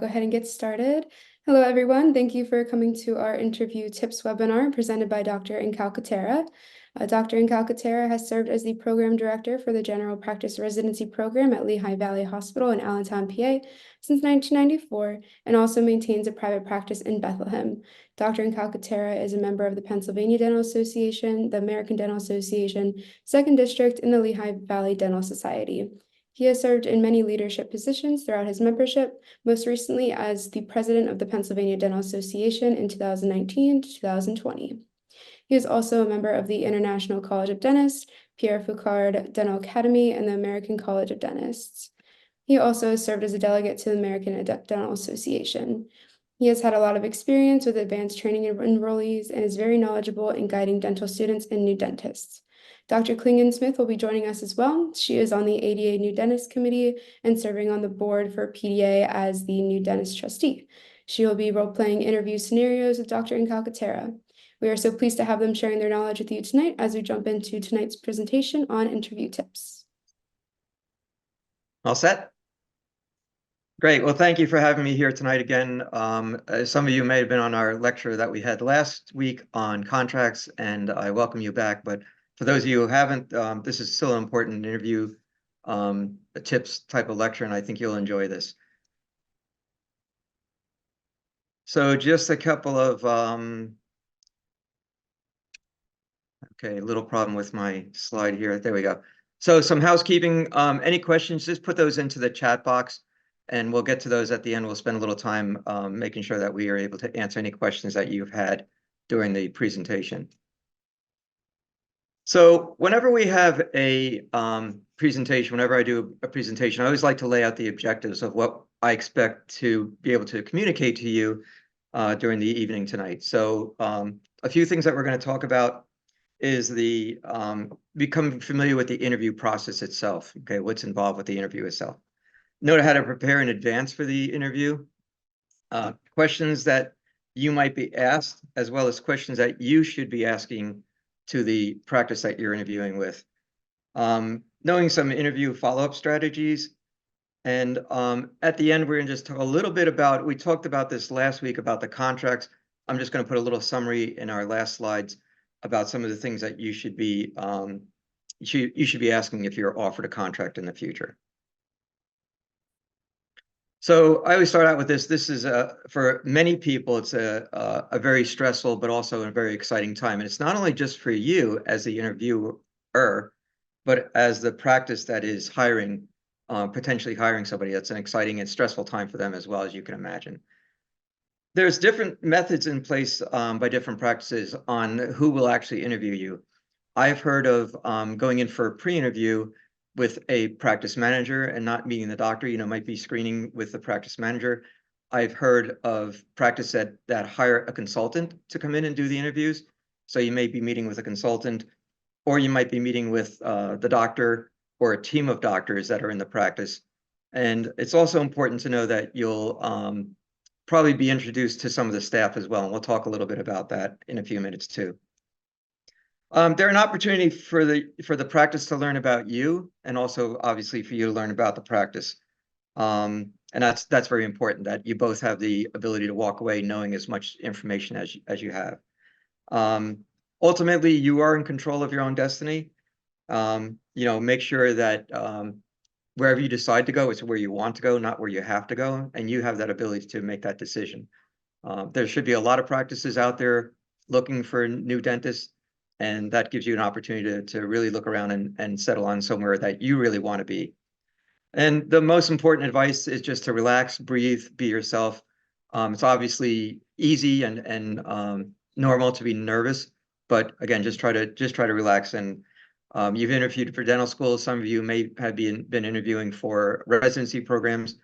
go ahead and get started. Hello, everyone. Thank you for coming to our interview tips webinar presented by Dr. Incalcaterra. Dr. Incalcaterra has served as the program director for the General Practice Residency Program at Lehigh Valley Hospital in Allentown, PA since 1994, and also maintains a private practice in Bethlehem. Dr. Incalcaterra is a member of the Pennsylvania Dental Association, the American Dental Association, 2nd District, and the Lehigh Valley Dental Society. He has served in many leadership positions throughout his membership, most recently as the president of the Pennsylvania Dental Association in 2019 to 2020. He is also a member of the International College of Dentists, Pierre Fauchard Dental Academy, and the American College of Dentists. He also served as a delegate to the American Dental Association. He has had a lot of experience with advanced training enrollees and is very knowledgeable in guiding dental students and new dentists. Dr. Klingen-Smith will be joining us as well. She is on the ADA New Dentist Committee and serving on the board for PDA as the New Dentist Trustee. She will be role-playing interview scenarios with Dr. Incalcaterra. We are so pleased to have them sharing their knowledge with you tonight as we jump into tonight's presentation on interview tips. All set? Great. Well, thank you for having me here tonight again. Some of you may have been on our lecture that we had last week on contracts, and I welcome you back. But for those of you who haven't, this is still an important interview, a tips type of lecture, and I think you'll enjoy this. So just a couple of, okay, a little problem with my slide here. There we go. So some housekeeping, any questions, just put those into the chat box and we'll get to those at the end. We'll spend a little time making sure that we are able to answer any questions that you've had during the presentation. So whenever we have a presentation, whenever I do a presentation, I always like to lay out the objectives of what I expect to be able to communicate to you during the evening tonight. So a few things that we're going to talk about is the becoming familiar with the interview process itself. Okay, what's involved with the interview itself. Know how to prepare in advance for the interview. Questions that you might be asked, as well as questions that you should be asking to the practice that you're interviewing with. Knowing some interview follow-up strategies. And at the end, we're going to just talk a little bit about, we talked about this last week about the contracts. I'm just going to put a little summary in our last slides about some of the things that you should be you should be asking if you're offered a contract in the future. So I always start out with this. This is for many people, it's a very stressful, but also a very exciting time. And it's not only just for you as the interviewer, but as the practice that is hiring, potentially hiring somebody. That's an exciting and stressful time for them as well, as you can imagine. There's different methods in place by different practices on who will actually interview you. I've heard of going in for a pre-interview with a practice manager and not meeting the doctor, might be screening with the practice manager. I've heard of practice that hire a consultant to come in and do the interviews. So you may be meeting with a consultant, or you might be meeting with the doctor or a team of doctors that are in the practice. And it's also important to know that you'll probably be introduced to some of the staff as well. And we'll talk a little bit about that in a few minutes too. They're an opportunity for the practice to learn about you, and also obviously for you to learn about the practice. And that's very important, that you both have the ability to walk away knowing as much information as you have. Ultimately, you are in control of your own destiny. Make sure that wherever you decide to go, it's where you want to go, not where you have to go, and you have that ability to make that decision. There should be a lot of practices out there looking for new dentists, and that gives you an opportunity to really look around and settle on somewhere that you really want to be. And the most important advice is just to relax, breathe, be yourself. It's obviously easy and normal to be nervous, but again, just try to relax. And you've interviewed for dental school. Some of you may have been interviewing for residency programs.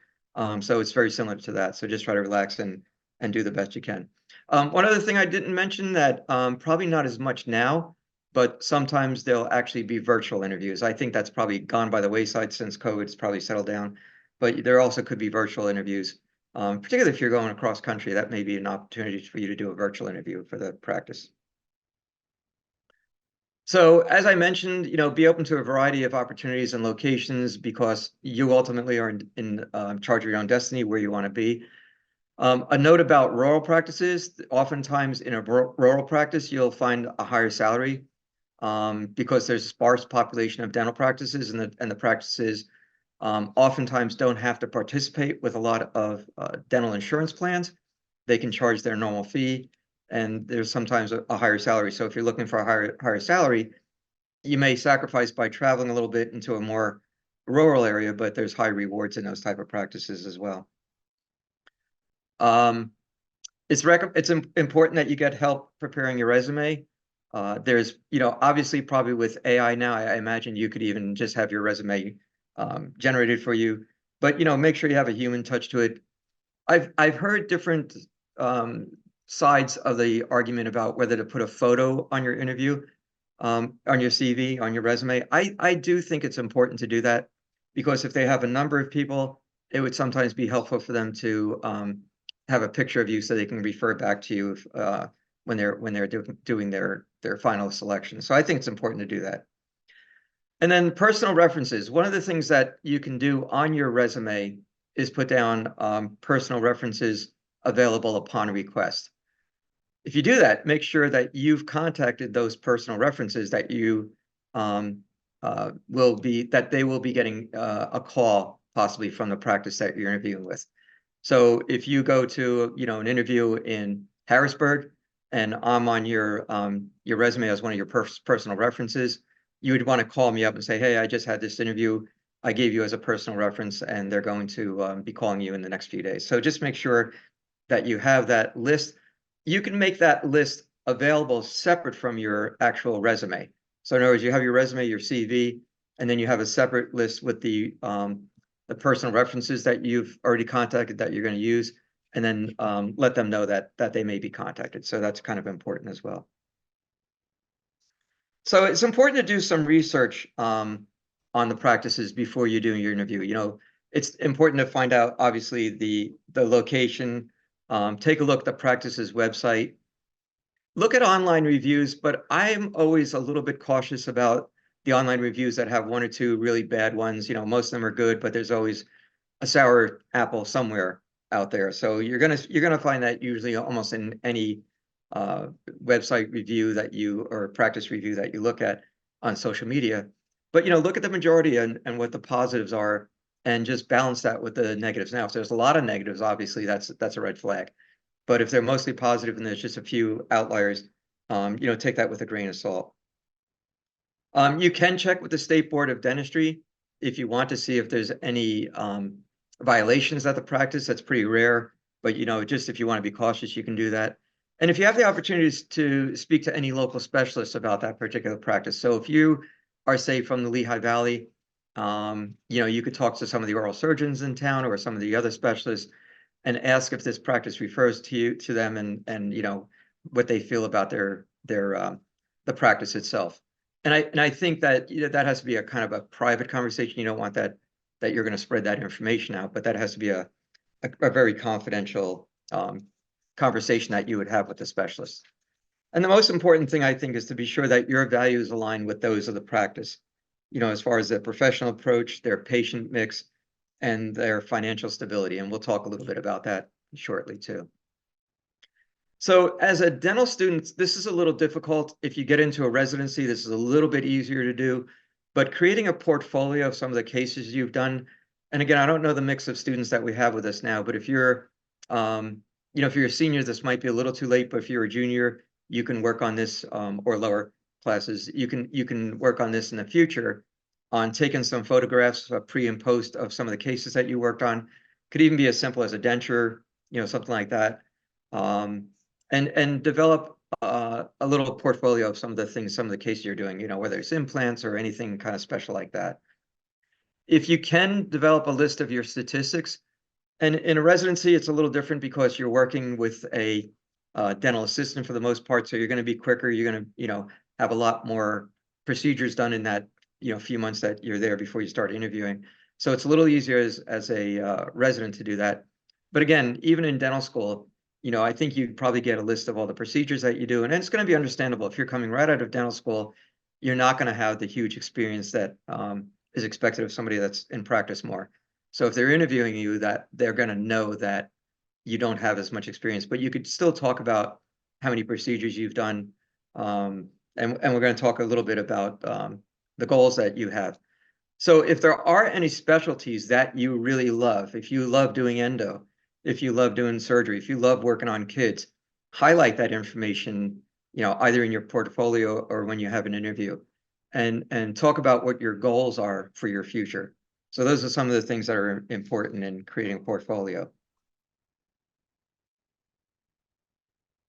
So it's very similar to that. So just try to relax and do the best you can. One other thing I didn't mention that probably not as much now, but sometimes there'll actually be virtual interviews. I think that's probably gone by the wayside since COVID's probably settled down, but there also could be virtual interviews, particularly if you're going across country. That may be an opportunity for you to do a virtual interview for the practice. So as I mentioned, be open to a variety of opportunities and locations, because you ultimately are in charge of your own destiny, where you want to be. A note about rural practices, oftentimes in a rural practice, you'll find a higher salary because there's a sparse population of dental practices, and the practices oftentimes don't have to participate with a lot of dental insurance plans. They can charge their normal fee, and there's sometimes a higher salary. So if you're looking for a higher salary, you may sacrifice by traveling a little bit into a more rural area, but there's high rewards in those type of practices as well. Um, it's important that you get help preparing your resume. There's, obviously probably with AI now, I imagine you could even just have your resume generated for you, but make sure you have a human touch to it. I've heard different sides of the argument about whether to put a photo on your interview, on your CV, on your resume. I do think it's important to do that because if they have a number of people, it would sometimes be helpful for them to have a picture of you so they can refer back to you when they're doing their final selection. So I think it's important to do that. And then personal references. One of the things that you can do on your resume is put down personal references available upon request. If you do that, make sure that you've contacted those personal references that you they will be getting a call possibly from the practice that you're interviewing with. So if you go to an interview in Harrisburg and I'm on your resume as one of your personal references, you would want to call me up and say, hey, I just had this interview. I gave you as a personal reference, and they're going to be calling you in the next few days. So just make sure that you have that list. You can make that list available separate from your actual resume. So in other words, you have your resume, your CV, and then you have a separate list with the personal references that you've already contacted that you're going to use, and then let them know that they may be contacted. So that's kind of important as well. So it's important to do some research on the practices before you do your interview. It's important to find out, obviously, the location. Take a look at the practice's website. Look at online reviews, but I'm always a little bit cautious about the online reviews that have one or two really bad ones. Most of them are good, but there's always a sour apple somewhere out there. So you're gonna find that usually almost in any website review or practice review that you look at on social media. But look at the majority and what the positives are, and just balance that with the negatives. Now, if there's a lot of negatives, obviously that's a red flag. But if they're mostly positive and there's just a few outliers, take that with a grain of salt. You can check with the State Board of Dentistry if you want to see if there's any violations at the practice. That's pretty rare, but just if you want to be cautious, you can do that. And if you have the opportunities to speak to any local specialists about that particular practice. So if you are, say, from the Lehigh Valley, you could talk to some of the oral surgeons in town or some of the other specialists and ask if this practice refers to them and what they feel about the practice itself. And I think that that has to be a kind of a private conversation. You don't want that you're going to spread that information out, but that has to be a very confidential conversation that you would have with the specialist. And the most important thing, I think, is to be sure that your values align with those of the practice, as far as their professional approach, their patient mix, and their financial stability. And we'll talk a little bit about that shortly too. So as a dental student, this is a little difficult. If you get into a residency, this is a little bit easier to do, but creating a portfolio of some of the cases you've done. And again, I don't know the mix of students that we have with us now, but if you're, if you're a senior, this might be a little too late, but if you're a junior, you can work on this, or lower classes, you can work on this in the future on taking some photographs pre and post of some of the cases that you worked on. Could even be as simple as a denture, something like that. And develop a little portfolio of some of the cases you're doing, whether it's implants or anything kind of special like that. If you can develop a list of your statistics, and in a residency, it's a little different because you're working with a dental assistant for the most part, so you're going to be quicker. You're going to, have a lot more procedures done in that, few months that you're there before you start interviewing. So it's a little easier as a resident to do that. But again, even in dental school, I think you'd probably get a list of all the procedures that you do. And it's going to be understandable. If you're coming right out of dental school, you're not going to have the huge experience that is expected of somebody that's in practice more. So if they're interviewing you, that they're going to know that you don't have as much experience, but you could still talk about how many procedures you've done. And we're going to talk a little bit about the goals that you have. So if there are any specialties that you really love, if you love doing endo, if you love doing surgery, if you love working on kids, highlight that information, either in your portfolio or when you have an interview, and talk about what your goals are for your future. So those are some of the things that are important in creating a portfolio.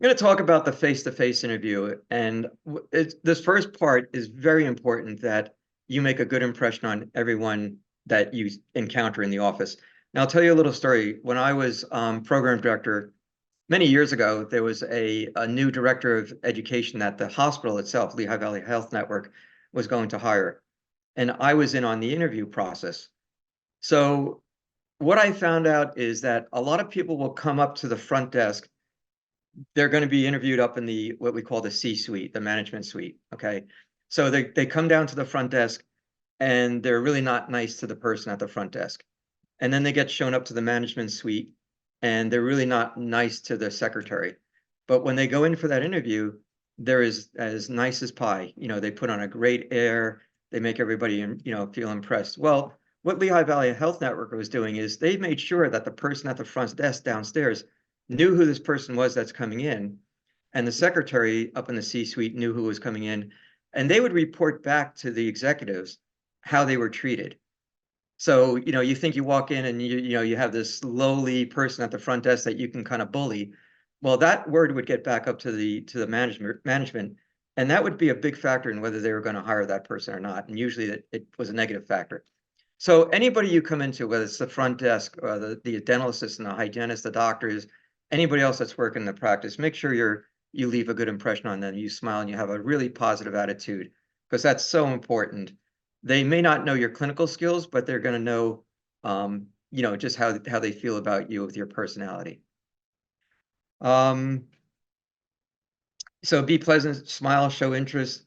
I'm going to talk about the face-to-face interview, and this first part is very important, that you make a good impression on everyone that you encounter in the office. Now, I'll tell you a little story. When I was program director many years ago, there was a new director of education that the hospital itself, Lehigh Valley Health Network, was going to hire, and I was in on the interview process. So what I found out is that a lot of people will come up to the front desk. They're going to be interviewed up in the what we call the C-suite, the management suite. Okay. So they come down to the front desk, and they're really not nice to the person at the front desk. And then they get shown up to the management suite, and they're really not nice to the secretary. But when they go in for that interview, they're as nice as pie. They put on a great air. They make everybody, feel impressed. Well, what Lehigh Valley Health Network was doing is they made sure that the person at the front desk downstairs knew who this person was that's coming in, and the secretary up in the C-suite knew who was coming in, and they would report back to the executives how they were treated. So, you think you walk in and you have this lowly person at the front desk that you can kind of bully. Well, that word would get back up to the management, and that would be a big factor in whether they were going to hire that person or not. And usually it was a negative factor. So anybody you come into, whether it's the front desk, or the dental assistant, the hygienist, the doctors, anybody else that's working in the practice, make sure you leave a good impression on them. You smile and you have a really positive attitude, because that's so important. They may not know your clinical skills, but they're going to know, just how they feel about you with your personality. So be pleasant, smile, show interest,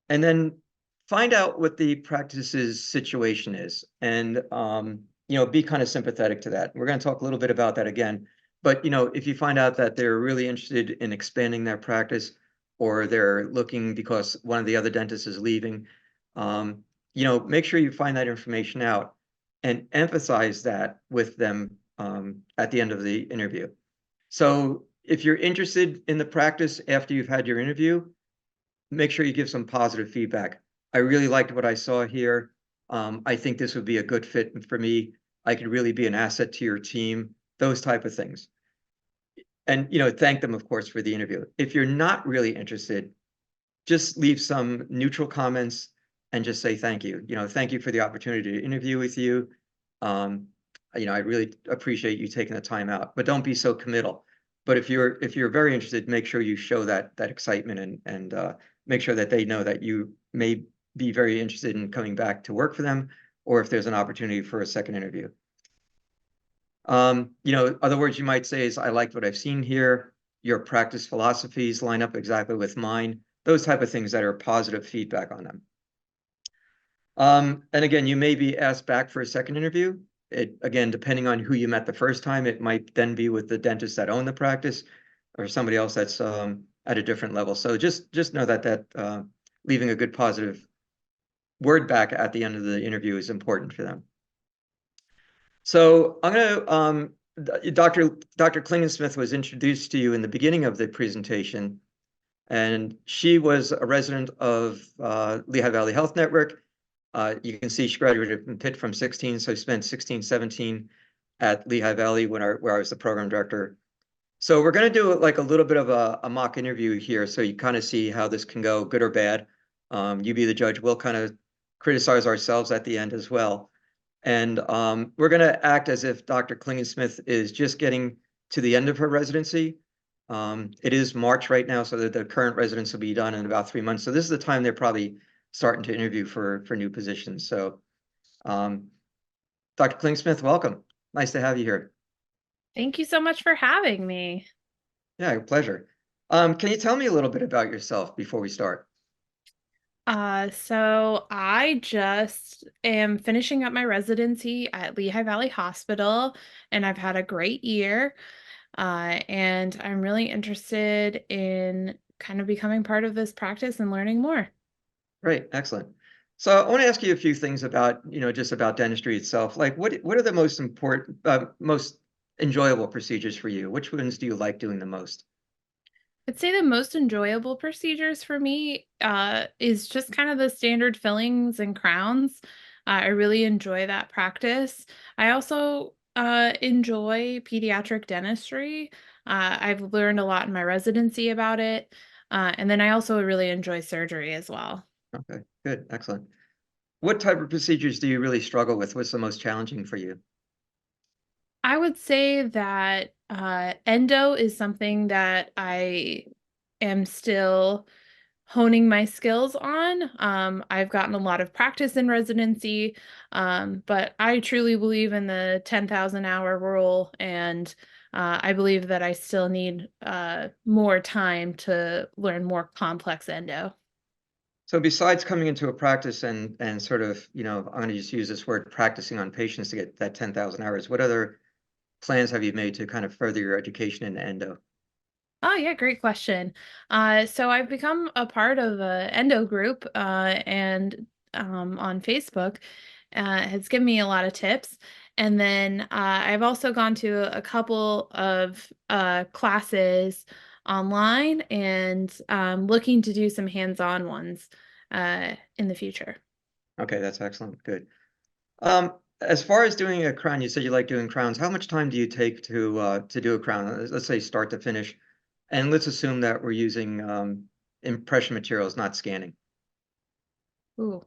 and then find out what the practice's situation is, and be kind of sympathetic to that. We're going to talk a little bit about that again, but if you find out that they're really interested in expanding their practice, or they're looking because one of the other dentists is leaving, make sure you find that information out and emphasize that with them at the end of the interview. So if you're interested in the practice after you've had your interview, make sure you give some positive feedback. I really liked what I saw here. I think this would be a good fit for me. I could really be an asset to your team, those type of things. And, thank them, of course, for the interview. If you're not really interested, just leave some neutral comments and just say thank you. Thank you for the opportunity to interview with you. I really appreciate you taking the time out, but don't be so committal. But if you're very interested, make sure you show that excitement, and make sure that they know that you may be very interested in coming back to work for them, or if there's an opportunity for a second interview. Other words you might say is, I liked what I've seen here. Your practice philosophies line up exactly with mine. Those type of things that are positive feedback on them. And again, you may be asked back for a second interview. Again, depending on who you met the first time, it might then be with the dentist that owned the practice, or somebody else that's at a different level. So just know that leaving a good positive word back at the end of the interview is important for them. So I'm going to, Dr. Klingensmith was introduced to you in the beginning of the presentation, and she was a resident of Lehigh Valley Health Network. You can see she graduated from Pitt from 16, so spent 16, 17 at Lehigh Valley where I was the program director. So we're going to do like a little bit of a mock interview here, so you kind of see how this can go, good or bad. You be the judge. We'll kind of criticize ourselves at the end as well. And we're going to act as if Dr. Klingensmith is just getting to the end of her residency. It is March right now, so that the current residents will be done in about 3 months. So this is the time they're probably starting to interview for new positions. So Dr. Klingensmith, welcome. Nice to have you here. Thank you so much for having me. Yeah, pleasure. Can you tell me a little bit about yourself before we start? So I just am finishing up my residency at Lehigh Valley Hospital, and I've had a great year. And I'm really interested in kind of becoming part of this practice and learning more. Great, excellent. So I want to ask you a few things about, just about dentistry itself. Like what are the most important, most enjoyable procedures for you? Which ones do you like doing the most? I'd say the most enjoyable procedures for me is just kind of the standard fillings and crowns. I really enjoy that practice. I also enjoy pediatric dentistry. I've learned a lot in my residency about it. And then I also really enjoy surgery as well. Okay, good, excellent. What type of procedures do you really struggle with? What's the most challenging for you? I would say that endo is something that I am still honing my skills on. I've gotten a lot of practice in residency, but I truly believe in the 10,000 hour rule, and I believe that I still need more time to learn more complex endo. So besides coming into a practice and sort of, I'm going to just use this word, practicing on patients to get that 10,000 hours, what other plans have you made to kind of further your education in endo? Oh yeah, great question. So I've become a part of a endo group, and on Facebook, has given me a lot of tips. And then I've also gone to a couple of classes online and looking to do some hands-on ones in the future. Okay, that's excellent. Good. As far as doing a crown, you said you like doing crowns. How much time do you take to do a crown? Let's say start to finish, and let's assume that we're using impression materials, not scanning. Ooh.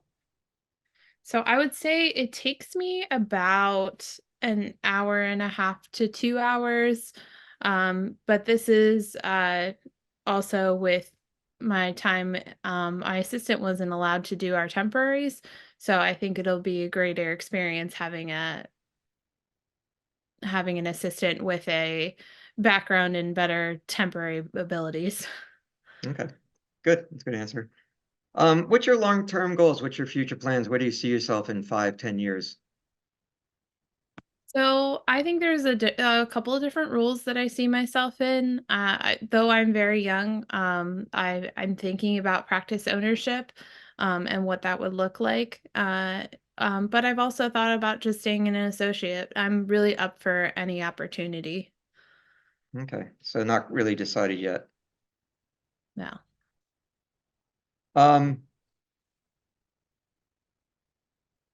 So I would say it takes me about an hour and a half to 2 hours. But this is also with my time. My assistant wasn't allowed to do our temporaries, so I think it'll be a greater experience having an assistant with a background in better temporary abilities. Okay, good. That's a good answer. What's your long-term goals? What's your future plans? Where do you see yourself in 5, 10 years? So I think there's a couple of different roles that I see myself in. Though I'm very young, I'm thinking about practice ownership, and what that would look like. But I've also thought about just staying an associate. I'm really up for any opportunity. Okay, so not really decided yet. No. Um,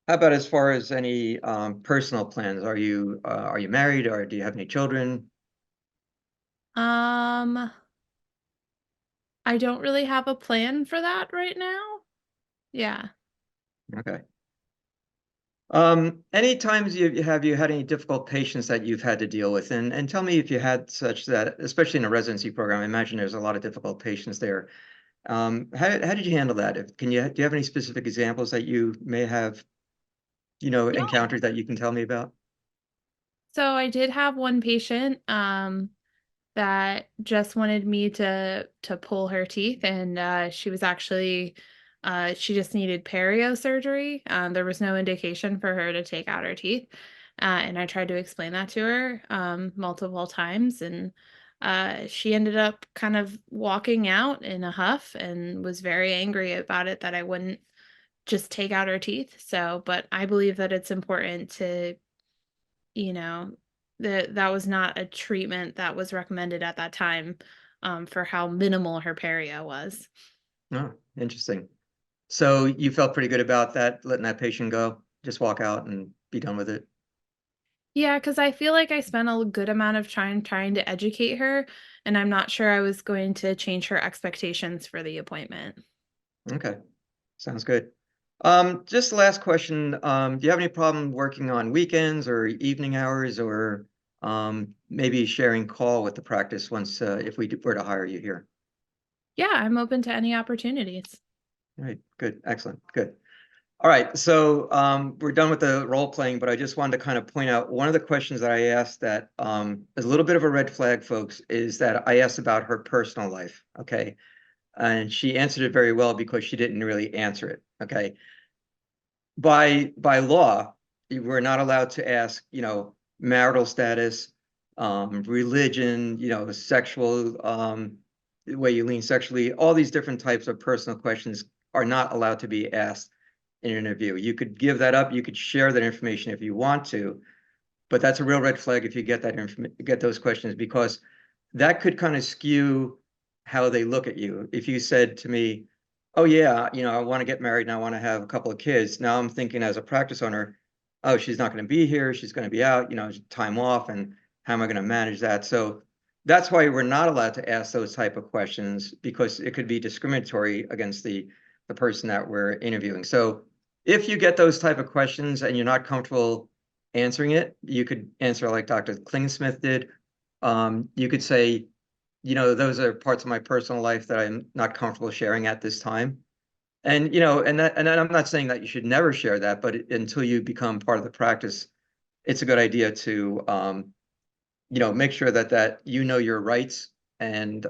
how about as far as any personal plans? Are you married or do you have any children? Um, I don't really have a plan for that right now. Yeah. Okay. Any times you had any difficult patients that you've had to deal with? And tell me if you had such that, especially in a residency program, I imagine there's a lot of difficult patients there. How did you handle that? Do you have any specific examples that you may have, Yeah. encountered that you can tell me about? So I did have one patient. That just wanted me to pull her teeth, and she was actually she just needed perio surgery. There was no indication for her to take out her teeth, and I tried to explain that to her multiple times, and she ended up kind of walking out in a huff and was very angry about it that I wouldn't just take out her teeth. So, but I believe that it's important to, you know, that was not a treatment that was recommended at that time, for how minimal her perio was. Oh, interesting. So you felt pretty good about that, letting that patient go, just walk out and be done with it. Yeah, because I feel like I spent a good amount of time trying to educate her, and I'm not sure I was going to change her expectations for the appointment. Okay, sounds good. Just the last question. Do you have any problem working on weekends or evening hours or maybe sharing call with the practice once if we were to hire you here? Yeah, I'm open to any opportunities. All right, good, excellent, good. All right, so we're done with the role playing, but I just wanted to kind of point out one of the questions that I asked that is a little bit of a red flag, folks, is that I asked about her personal life. Okay. and she answered it very well because she didn't really answer it. Okay. By law, we're not allowed to ask, marital status, religion, sexual, the way you lean sexually, all these different types of personal questions are not allowed to be asked in an interview. You could give that up, you could share that information if you want to, but that's a real red flag if you get those questions, because that could kind of skew how they look at you. If you said to me, oh yeah, I want to get married and I want to have a couple of kids. Now I'm thinking as a practice owner, oh, she's not going to be here, she's going to be out, time off, and how am I going to manage that? So that's why we're not allowed to ask those type of questions, because it could be discriminatory against the person that we're interviewing. So if you get those type of questions and you're not comfortable answering it, you could answer like Dr. Klingensmith did. You could say, those are parts of my personal life that I'm not comfortable sharing at this time. And, and I'm not saying that you should never share that, but until you become part of the practice, it's a good idea to, make sure that your rights, and,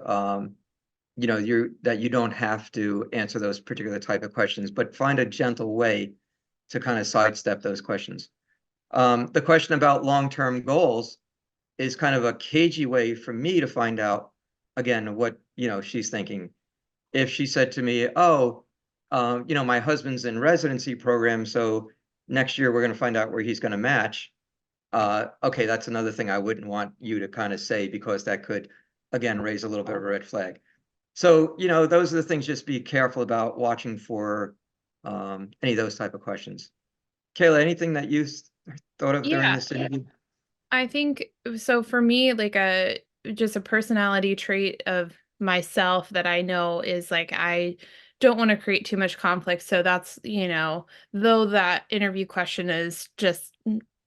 that you don't have to answer those particular type of questions, but find a gentle way to kind of sidestep those questions. The question about long-term goals is kind of a cagey way for me to find out, again, what, she's thinking. If she said to me, oh, my husband's in residency program, so next year we're going to find out where he's going to match. Okay, that's another thing I wouldn't want you to kind of say, because that could, again, raise a little bit of a red flag. So, those are the things, just be careful about watching for any of those type of questions. Kayla, anything that you thought of during Yeah. this interview? I think so for me, like just a personality trait of myself that I know is like I don't want to create too much conflict. So that's, though that interview question is just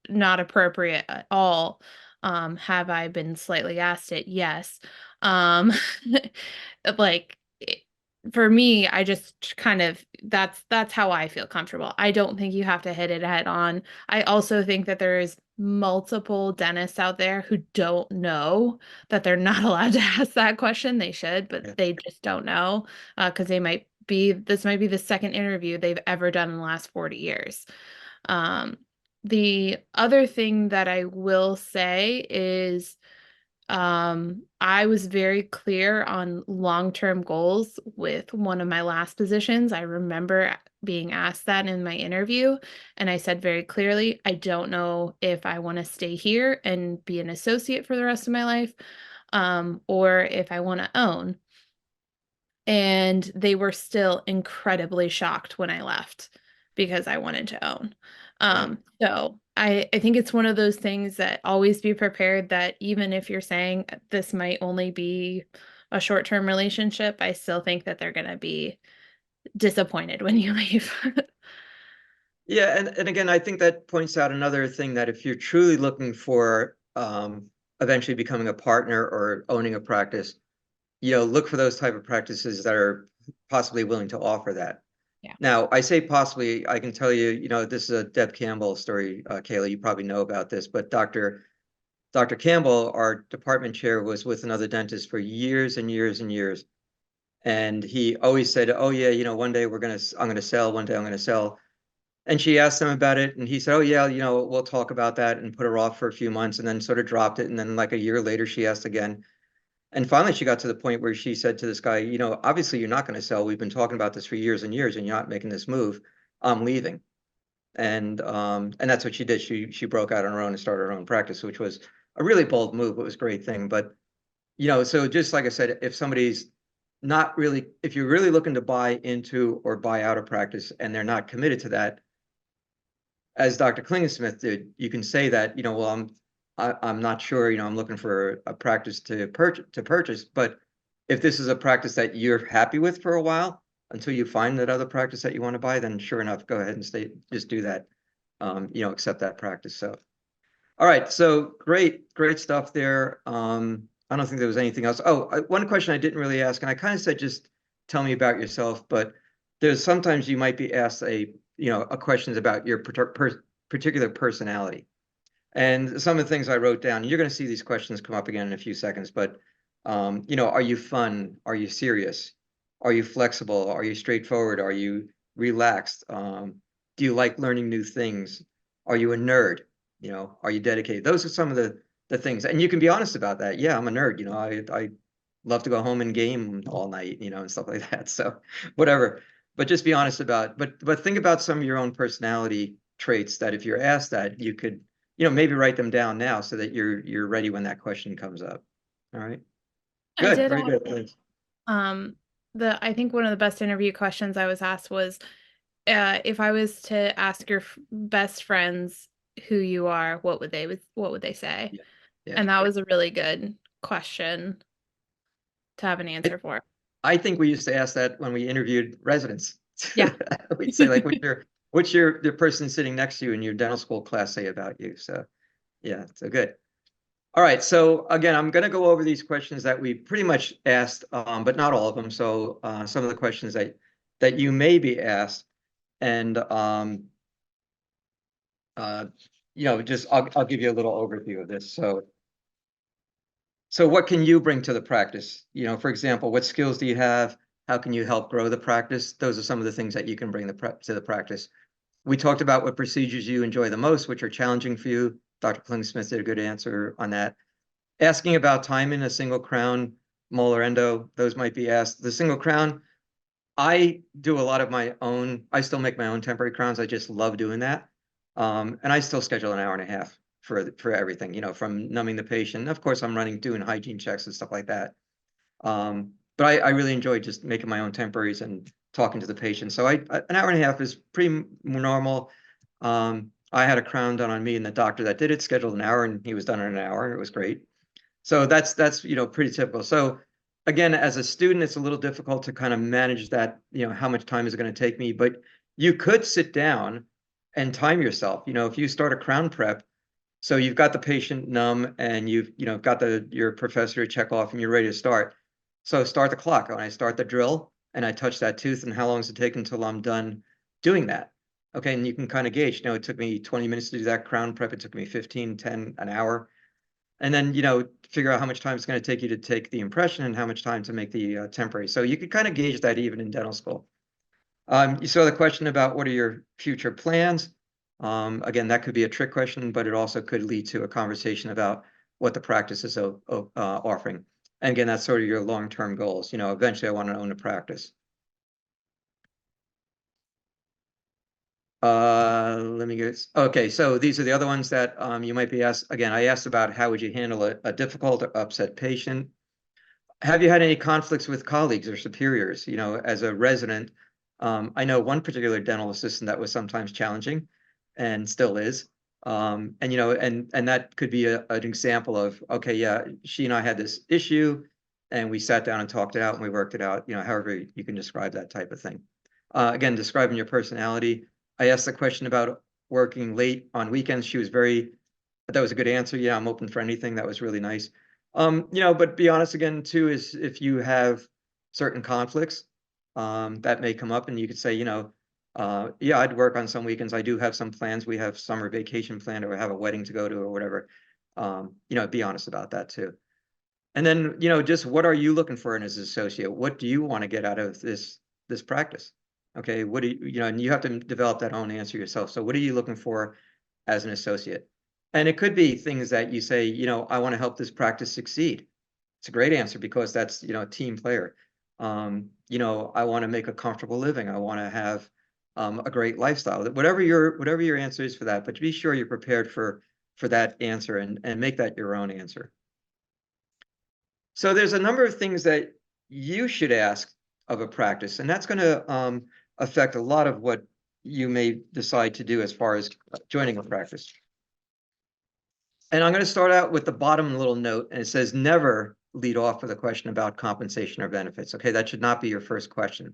not appropriate at all. Have I been slightly asked it? Yes. Um, like for me, I just kind of that's how I feel comfortable. I don't think you have to hit it head on. I also think that there is multiple dentists out there who don't know that they're not allowed to ask that question. They should, but they just don't know, because this might be the second interview they've ever done in the last 40 years. The other thing that I will say is I was very clear on long-term goals with one of my last positions. I remember being asked that in my interview, and I said very clearly, I don't know if I want to stay here and be an associate for the rest of my life, or if I want to own. And they were still incredibly shocked when I left because I wanted to own. So I think it's one of those things that always be prepared that even if you're saying this might only be a short-term relationship, I still think that they're going to be disappointed when you leave. Yeah, and again, I think that points out another thing, that if you're truly looking for eventually becoming a partner or owning a practice, look for those type of practices that are possibly willing to offer that. Yeah. Now, I say possibly, I can tell you, this is a Deb Campbell story, Kayla, you probably know about this, but Dr. Campbell, our department chair, was with another dentist for years and years and years. And he always said, oh yeah, one day I'm going to sell, one day I'm going to sell. And she asked him about it, and he said, oh yeah, we'll talk about that, and put her off for a few months, and then sort of dropped it. And then like a year later, she asked again. And finally, she got to the point where she said to this guy, obviously you're not going to sell. We've been talking about this for years and years, and you're not making this move. I'm leaving. And that's what she did. She broke out on her own and started her own practice, which was a really bold move. It was a great thing. But, so just like I said, if you're really looking to buy into or buy out a practice and they're not committed to that, as Dr. Klingensmith did, you can say that, well, I'm not sure, I'm looking for a practice to purchase, but if this is a practice that you're happy with for a while until you find that other practice that you want to buy, then sure enough, go ahead and just do that, accept that practice. So, all right, so great stuff there. I don't think there was anything else. Oh, one question I didn't really ask, and I kind of said, just tell me about yourself, but there's sometimes you might be asked a questions about your particular personality. And some of the things I wrote down, you're going to see these questions come up again in a few seconds, but, are you fun? Are you serious? Are you flexible? Are you straightforward? Are you relaxed? Do you like learning new things? Are you a nerd? You know, are you dedicated? Those are some of the things, and you can be honest about that. Yeah, I'm a nerd. You know, I love to go home and game all night, you know, and stuff like that. So whatever. But just be honest about, but think about some of your own personality traits that if you're asked that, you could, you know, maybe write them down now so that you're ready when that question comes up. All right. I Good, did very have good. Thanks. I think one of the best interview questions I was asked was if I was to ask your best friends who you are, what would they say? Yeah. Yeah. And that was a really good question to have an I, answer for. I think we used to ask that when we interviewed residents. Yeah. We'd say like, what's your the person sitting next to you in your dental school class say about you? So yeah, so good. All right, so again, I'm going to go over these questions that we pretty much asked, but not all of them. So some of the questions that you may be asked, and uh, you know, just I'll give you a little overview of this. So what can you bring to the practice? You know, for example, what skills do you have? How can you help grow the practice? Those are some of the things that you can bring to the practice. We talked about what procedures you enjoy the most, which are challenging for you. Dr. Klingsmith did a good answer on that. Asking about time in a single crown, molar endo, those might be asked. The single crown, I do a lot of my own, I still make my own temporary crowns. I just love doing that. And I still schedule an hour and a half for everything, you know, from numbing the patient. Of course, I'm doing hygiene checks and stuff like that. But I really enjoy just making my own temporaries and talking to the patient. So an hour and a half is pretty normal. I had a crown done on me, and the doctor that did it scheduled an hour, and he was done in an hour, and it was great. So that's you know, pretty typical. So again, as a student, it's a little difficult to kind of manage that, you know, how much time is it going to take me, but you could sit down and time yourself. You know, if you start a crown prep, so you've got the patient numb and you've, you know, got your professor to check off and you're ready to start. So start the clock. When I start the drill and I touch that tooth, and how long does it take until I'm done doing that? Okay, and you can kind of gauge, you know, it took me 20 minutes to do that crown prep. It took me 15, 10, an hour. And then, you know, figure out how much time it's going to take you to take the impression and how much time to make the temporary. So you could kind of gauge that even in dental school. You saw the question about what are your future plans? Again, that could be a trick question, but it also could lead to a conversation about what the practice is offering. And again, that's sort of your long-term goals. You know, eventually I want to own a practice. Let me get, okay, so these are the other ones that you might be asked. Again, I asked about how would you handle a difficult or upset patient. Have you had any conflicts with colleagues or superiors? You know, as a resident, I know one particular dental assistant that was sometimes challenging and still is. And, you know, and that could be an example of, okay, yeah, she and I had this issue and we sat down and talked it out and we worked it out, you know, however you can describe that type of thing. Again, describing your personality. I asked the question about working late on weekends. She was that was a good answer. Yeah, I'm open for anything. That was really nice. You know, but be honest again too, is if you have certain conflicts, that may come up and you could say, you know, yeah, I'd work on some weekends. I do have some plans. We have summer vacation planned or have a wedding to go to or whatever. You know, be honest about that too. And then, you know, just what are you looking for in as an associate? What do you want to get out of this practice? Okay, what do you know, and you have to develop that own answer yourself. So what are you looking for as an associate? And it could be things that you say, you know, I want to help this practice succeed. It's a great answer because that's, you know, a team player. You know, I want to make a comfortable living. I want to have a great lifestyle. Whatever your answer is for that, but be sure you're prepared for that answer and make that your own answer. So there's a number of things that you should ask of a practice, and that's going to affect a lot of what you may decide to do as far as joining a practice. And I'm going to start out with the bottom little note, and it says never lead off with a question about compensation or benefits. Okay, that should not be your first question.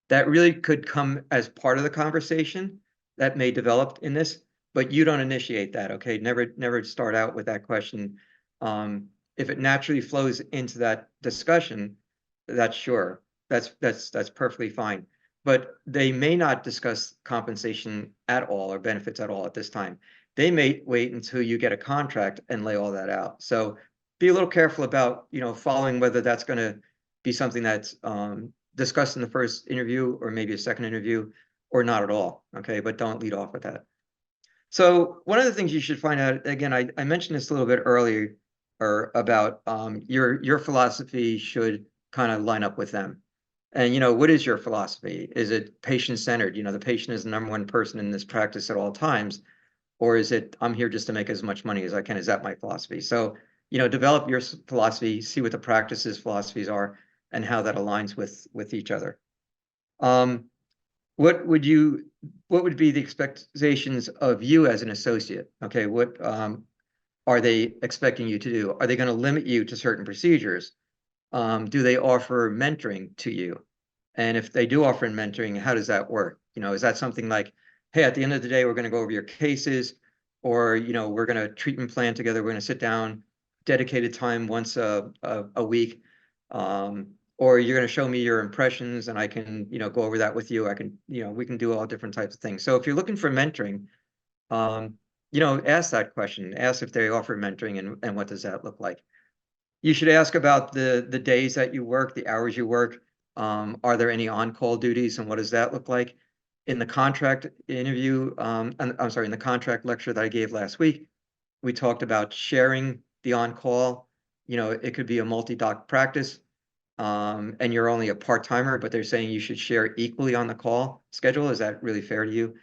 That really could come as part of the conversation that may develop in this, but you don't initiate that. Okay, never start out with that question. If it naturally flows into that discussion, that's sure. That's perfectly fine. But they may not discuss compensation at all or benefits at all at this time. They may wait until you get a contract and lay all that out. So be a little careful about, you know, following whether that's going to be something that's discussed in the first interview or maybe a second interview or not at all. Okay, but don't lead off with that. So one of the things you should find out, again, I mentioned this a little bit earlier or about your philosophy should kind of line up with them. And, what is your philosophy? Is it patient-centered? The patient is the number one person in this practice at all times. Or is it, I'm here just to make as much money as I can? Is that my philosophy? So, develop your philosophy, see what the practice's philosophies are and how that aligns with each other. What would be the expectations of you as an associate? Okay, what are they expecting you to do? Are they going to limit you to certain procedures? Do they offer mentoring to you? And if they do offer mentoring, how does that work? Is that something like, hey, at the end of the day, we're going to go over your cases, or we're going to treatment plan together. We're going to sit down, dedicated time once a week, or you're going to show me your impressions, and I can go over that with you. I can we can do all different types of things. So if you're looking for mentoring, ask that question. Ask if they offer mentoring, and what does that look like. You should ask about the days that you work, the hours you work. Are there any on-call duties, and what does that look like? In the contract interview, I'm sorry, in the contract lecture that I gave last week, we talked about sharing the on-call. It could be a multi-doc practice, and you're only a part-timer, but they're saying you should share equally on the call schedule. Is that really fair to you?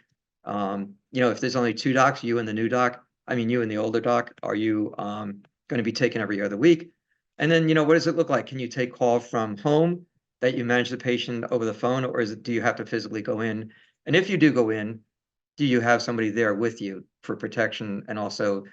If there's only 2 docs, you and the new doc, you and the older doc, are you going to be taken every other week? And then, what does it look like? Can you take call from home that you manage the patient over the phone, or do you have to physically go in? And if you do go in, do you have somebody there with you for protection? And also,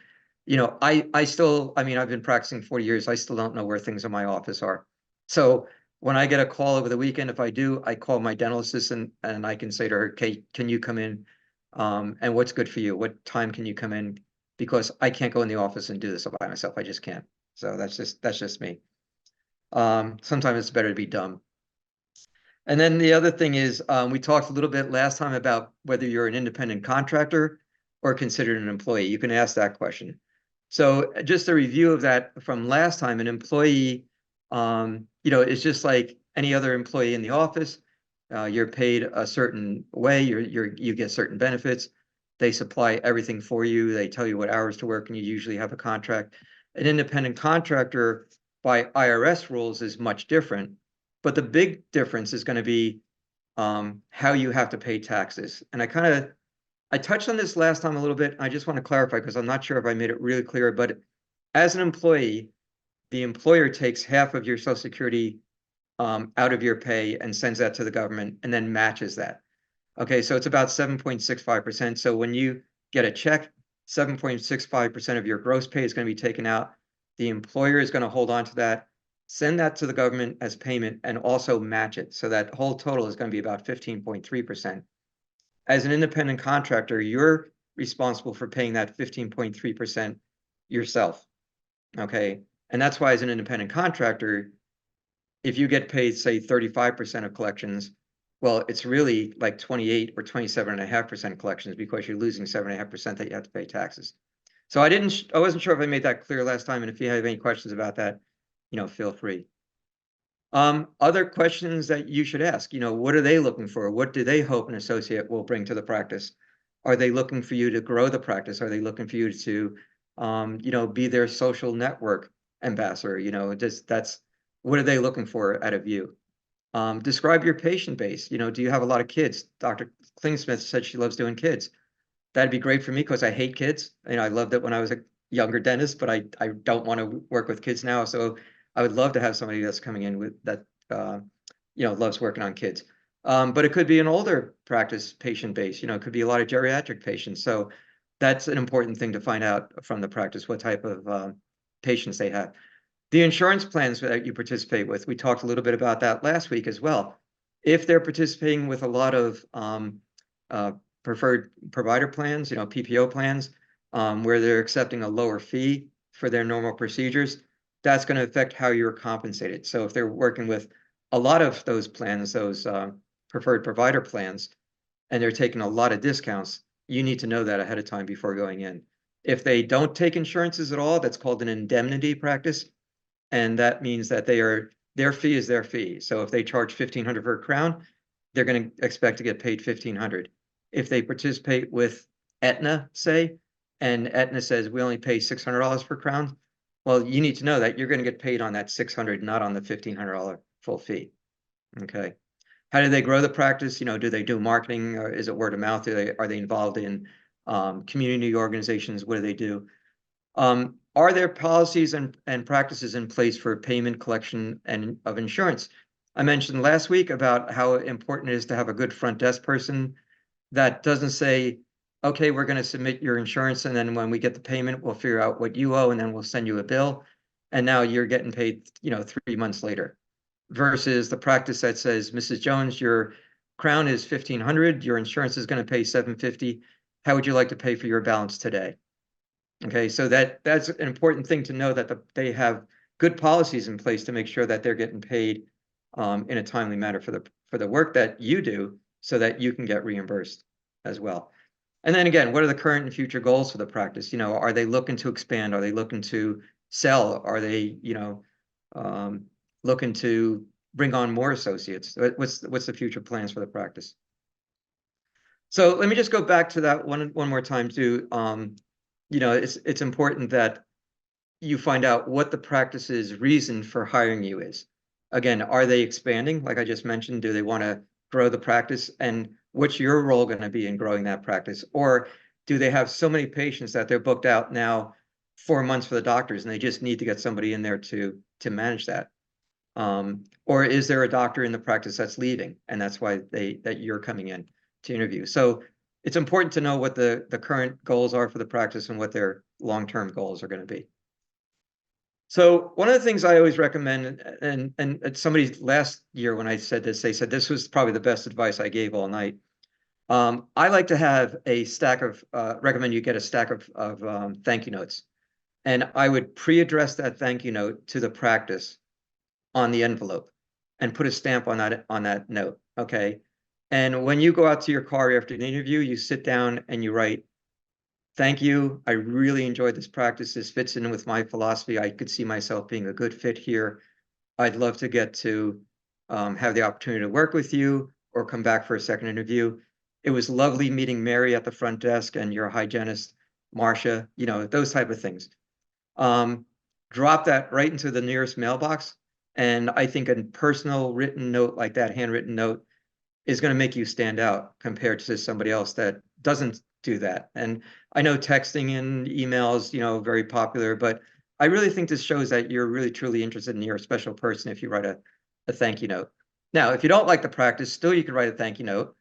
I still, I've been practicing 40 years. I still don't know where things in my office are. So when I get a call over the weekend, if I do, I call my dental assistant and I can say to her, okay, can you come in? And what's good for you? What time can you come in? Because I can't go in the office and do this by myself. I just can't. So that's just me. Sometimes it's better to be dumb. And then the other thing is, we talked a little bit last time about whether you're an independent contractor or considered an employee. You can ask that question. So just a review of that from last time, an employee, is just like any other employee in the office. You're paid a certain way, you get certain benefits. They supply everything for you. They tell you what hours to work, and you usually have a contract. An independent contractor by IRS rules is much different. But the big difference is going to be how you have to pay taxes. And I touched on this last time a little bit. I just want to clarify because I'm not sure if I made it really clear, but as an employee, the employer takes half of your Social Security out of your pay and sends that to the government and then matches that. Okay, so it's about 7.65%. So when you get a check, 7.65% of your gross pay is going to be taken out. The employer is going to hold on to that, send that to the government as payment, and also match it. So that whole total is going to be about 15.3%. As an independent contractor, you're responsible for paying that 15.3% yourself. Okay, and that's why as an independent contractor, if you get paid, say, 35% of collections, well, it's really like 28 or 27.5% collections because you're losing 7.5% that you have to pay taxes. So I wasn't sure if I made that clear last time. And if you have any questions about that, feel free. Other questions that you should ask, what are they looking for? What do they hope an associate will bring to the practice? Are they looking for you to grow the practice? Are they looking for you to, be their social network ambassador? What are they looking for out of you? Describe your patient base. Do you have a lot of kids? Dr. Klingsmith said she loves doing kids. That'd be great for me because I hate kids. I loved it when I was a younger dentist, but I don't want to work with kids now. So I would love to have somebody that's coming in with that, loves working on kids. But it could be an older practice patient base. It could be a lot of geriatric patients. So that's an important thing to find out from the practice, what type of patients they have. The insurance plans that you participate with, we talked a little bit about that last week as well. If they're participating with a lot of preferred provider plans, PPO plans, where they're accepting a lower fee for their normal procedures, that's going to affect how you're compensated. So if they're working with a lot of those plans, those preferred provider plans, and they're taking a lot of discounts, you need to know that ahead of time before going in. If they don't take insurances at all, that's called an indemnity practice. And that means that they are their fee is their fee. So if they charge 1,500 for a crown, they're going to expect to get paid 1,500. If they participate with Aetna, say, and Aetna says we only pay $600 per crown, well, you need to know that you're going to get paid on that 600, not on the $1,500 full fee. Okay. How do they grow the practice? Do they do marketing, or is it word of mouth? Are they involved in community organizations? What do they do? Are there policies and practices in place for payment collection and of insurance? I mentioned last week about how important it is to have a good front desk person that doesn't say, okay, we're going to submit your insurance, and then when we get the payment, we'll figure out what you owe, and then we'll send you a bill. And now you're getting paid, 3 months later, versus the practice that says, Mrs. Jones, your crown is 1,500, your insurance is going to pay 750. How would you like to pay for your balance today? Okay, so that's an important thing to know, that they have good policies in place to make sure that they're getting paid in a timely manner for the work that you do, so that you can get reimbursed as well. And then again, what are the current and future goals for the practice? Are they looking to expand? Are they looking to sell? Are they, looking to bring on more associates? What's the future plans for the practice? So let me just go back to that one more time too. It's important that you find out what the practice's reason for hiring you is. Again, are they expanding? Like I just mentioned, do they want to grow the practice? And what's your role going to be in growing that practice? Or do they have so many patients that they're booked out now 4 months for the doctors, and they just need to get somebody in there to manage that? Or is there a doctor in the practice that's leaving, and that's why that you're coming in to interview? So it's important to know what the current goals are for the practice and what their long-term goals are going to be. So one of the things I always recommend, and somebody last year when I said this, they said this was probably the best advice I gave all night. I like to have a stack of, recommend you get a stack of thank you notes. And I would pre-address that thank you note to the practice on the envelope and put a stamp on that note, okay? And when you go out to your car after the interview, you sit down and you write, thank you. I really enjoyed this practice. This fits in with my philosophy. I could see myself being a good fit here. I'd love to get to have the opportunity to work with you or come back for a second interview. It was lovely meeting Mary at the front desk and your hygienist, Marcia, those type of things. Drop that right into the nearest mailbox. And I think a personal written note like that, handwritten note, is going to make you stand out compared to somebody else that doesn't do that. And I know texting and emails, very popular, but I really think this shows that you're really truly interested in your special person if you write a thank you note. Now, if you don't like the practice, still you could write a thank you note.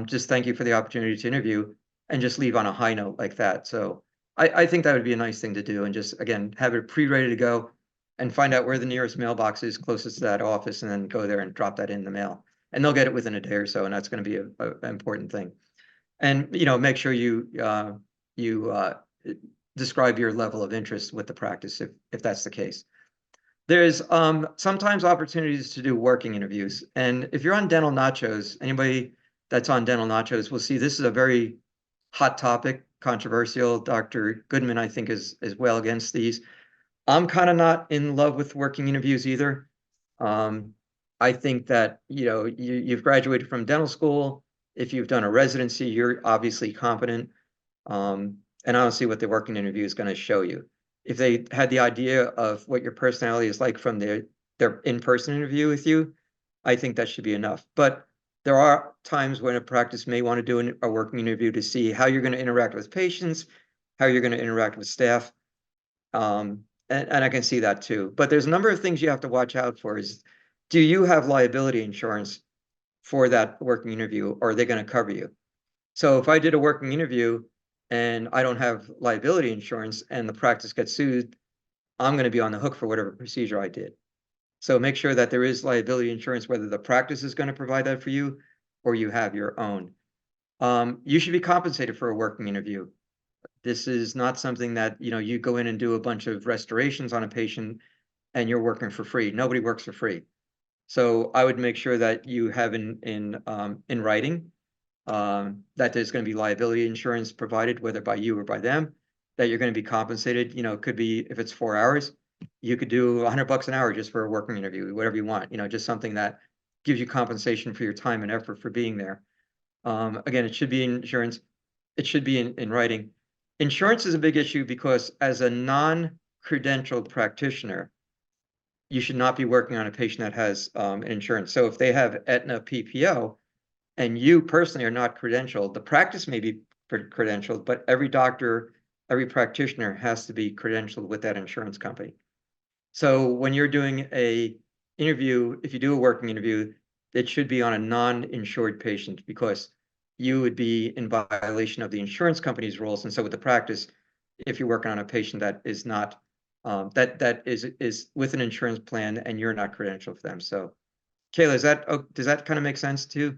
Just thank you for the opportunity to interview, and just leave on a high note like that. So I think that would be a nice thing to do, and just, again, have it pre-ready to go and find out where the nearest mailbox is closest to that office, and then go there and drop that in the mail. And they'll get it within a day or so, and that's going to be an important thing. And make sure you describe your level of interest with the practice if that's the case. There's sometimes opportunities to do working interviews, and if you're on dental nachos, anybody that's on dental nachos will see this is a very hot topic, controversial. Dr. Goodman, I think, is well against these. I'm kind of not in love with working interviews either. I think that, you've graduated from dental school. If you've done a residency, you're obviously competent. And I don't see what the working interview is going to show you. If they had the idea of what your personality is like from their in-person interview with you, I think that should be enough. But there are times when a practice may want to do a working interview to see how you're going to interact with patients, how you're going to interact with staff. And I can see that too. But there's a number of things you have to watch out for. Do you have liability insurance for that working interview, or are they going to cover you? So if I did a working interview and I don't have liability insurance and the practice gets sued, I'm going to be on the hook for whatever procedure I did. So make sure that there is liability insurance, whether the practice is going to provide that for you or you have your own. You should be compensated for a working interview. This is not something that, you go in and do a bunch of restorations on a patient and you're working for free. Nobody works for free. So I would make sure that you have in writing that there's going to be liability insurance provided, whether by you or by them, that you're going to be compensated. It could be, if it's 4 hours, you could do $100 an hour just for a working interview, whatever you want, just something that gives you compensation for your time and effort for being there. Again, it should be insurance. It should be in writing. Insurance is a big issue because as a non-credentialed practitioner, you should not be working on a patient that has insurance. So if they have Aetna PPO and you personally are not credentialed, the practice may be credentialed, but every doctor, every practitioner has to be credentialed with that insurance company. So when you're doing a interview, if you do a working interview, it should be on a non-insured patient because you would be in violation of the insurance company's rules. And so with the practice, if you're working on a patient that is not that is with an insurance plan and you're not credentialed for them. So Kayla, does that kind of make sense too?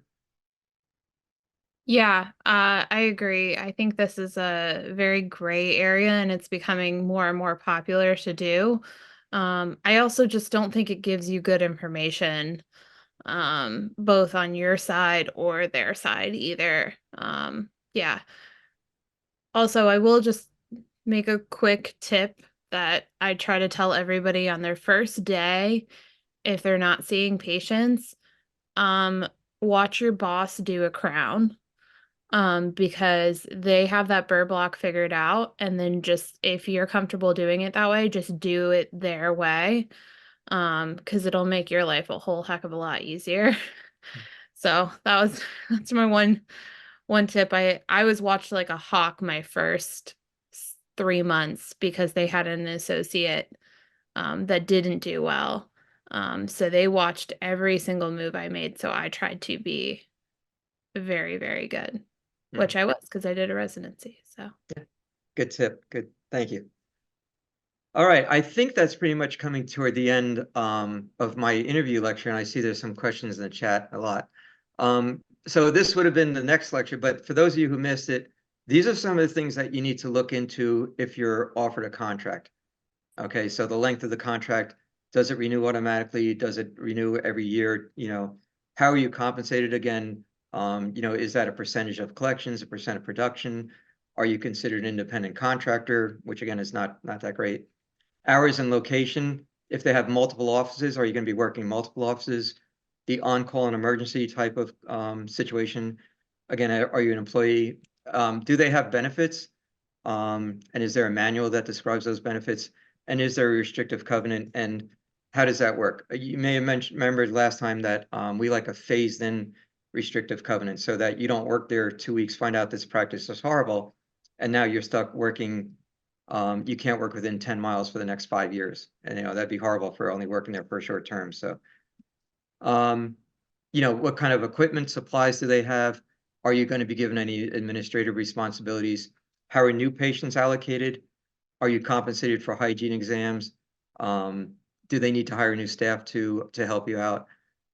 Yeah, I agree. I think this is a very gray area and it's becoming more and more popular to do. I also just don't think it gives you good information, both on your side or their side either. Yeah. Also, I will just make a quick tip that I try to tell everybody on their first day if they're not seeing patients, um, watch your boss do a crown, because they have that burr block figured out, and then just if you're comfortable doing it that way, just do it their way, because it'll make your life a whole heck of a lot easier. So that's my one tip. I was watched like a hawk my first 3 months because they had an associate that didn't do well. So they watched every single move I made. So I tried to be very, very good, which I was because I did a residency. So Good tip. Good. Thank you. All right. I think that's pretty much coming toward the end of my interview lecture. And I see there's some questions in the chat a lot. So this would have been the next lecture, but for those of you who missed it, these are some of the things that you need to look into if you're offered a contract. Okay, so the length of the contract, does it renew automatically? Does it renew every year? How are you compensated again? Is that a percentage of collections, a percent of production? Are you considered an independent contractor, which again is not that great? Hours and location, if they have multiple offices, are you going to be working multiple offices? The on-call and emergency type of situation. Again, are you an employee? Do they have benefits? And is there a manual that describes those benefits? And is there a restrictive covenant? And how does that work? You may have remembered last time that we like a phased in restrictive covenant so that you don't work there 2 weeks, find out this practice is horrible, and now you're stuck working. You can't work within 10 miles for the next 5 years. And that'd be horrible for only working there for a short term. So what kind of equipment supplies do they have? Are you going to be given any administrative responsibilities? How are new patients allocated? Are you compensated for hygiene exams? Do they need to hire new staff to help you out?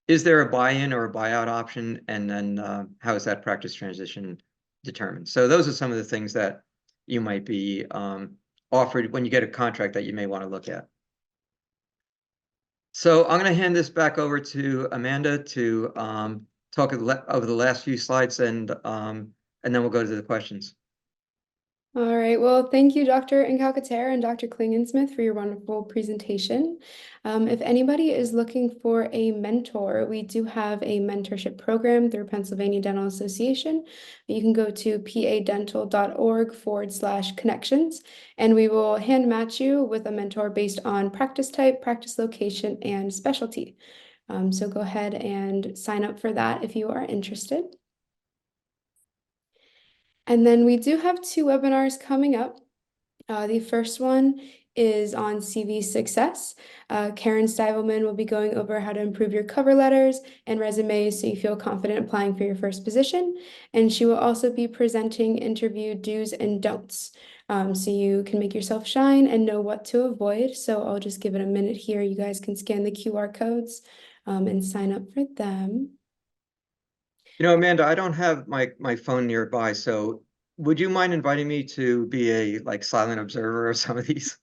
Is there a buy-in or a buyout option? And then how is that practice transition determined? So those are some of the things that you might be offered when you get a contract that you may want to look at. So I'm going to hand this back over to Amanda to talk over the last few slides, and then we'll go to the questions. All right. Well, thank you, Dr. Incalcaterra and Dr. Klingensmith, for your wonderful presentation. If anybody is looking for a mentor, we do have a mentorship program through Pennsylvania Dental Association. You can go to padental.org/connections, and we will hand match you with a mentor based on practice type, practice location, and specialty. So go ahead and sign up for that if you are interested. And then we do have 2 webinars coming up. The first one is on CV success. Karen Stivelman will be going over how to improve your cover letters and resumes so you feel confident applying for your first position. And she will also be presenting interview do's and don'ts, so you can make yourself shine and know what to avoid. So I'll just give it a minute here. You guys can scan the QR codes and sign up for them. Amanda, I don't have my phone nearby, so would you mind inviting me to be a silent observer of some of these?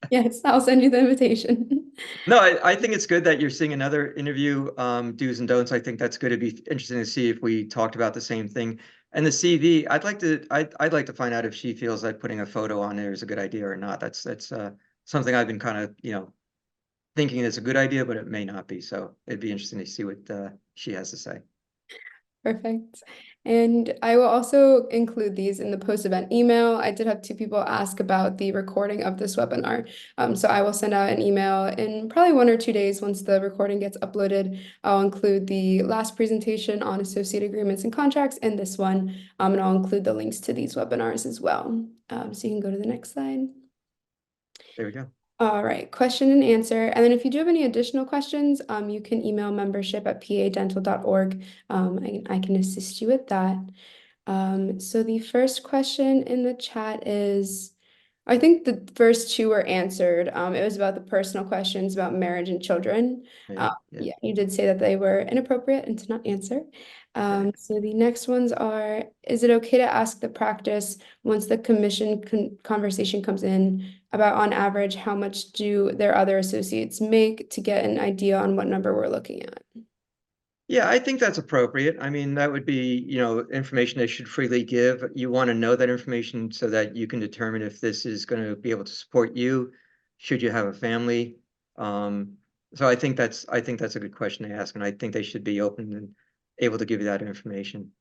Yes, I'll send you the invitation. No, I think it's good that you're seeing another interview, do's and don'ts. I think that's good. It'd be interesting to see if we talked about the same thing. And the CV, I'd like to find out if she feels like putting a photo on there is a good idea or not. That's something I've been kind of, thinking is a good idea, but it may not be. So it'd be interesting to see what she has to say. Perfect. And I will also include these in the post-event email. I did have two people ask about the recording of this webinar. So I will send out an email in probably 1 or 2 days once the recording gets uploaded. I'll include the last presentation on associate agreements and contracts and this one, and I'll include the links to these webinars as well. So you can go to the next slide. There we go. All right, question and answer. And then if you do have any additional questions, you can email membership@padental.org. I can assist you with that. So the first question in the chat is, I think the first two were answered. It was about the personal questions about marriage and children. Yeah. Yeah, you did say that they were inappropriate and to not answer. So the next ones are, is it okay to ask the practice once the commission conversation comes in about on average, how much do their other associates make to get an idea on what number we're looking at? Yeah, I think that's appropriate. I mean, that would be, information they should freely give. You want to know that information so that you can determine if this is going to be able to support you, should you have a family. So I think that's a good question to ask, and I think they should be open and able to give you that information.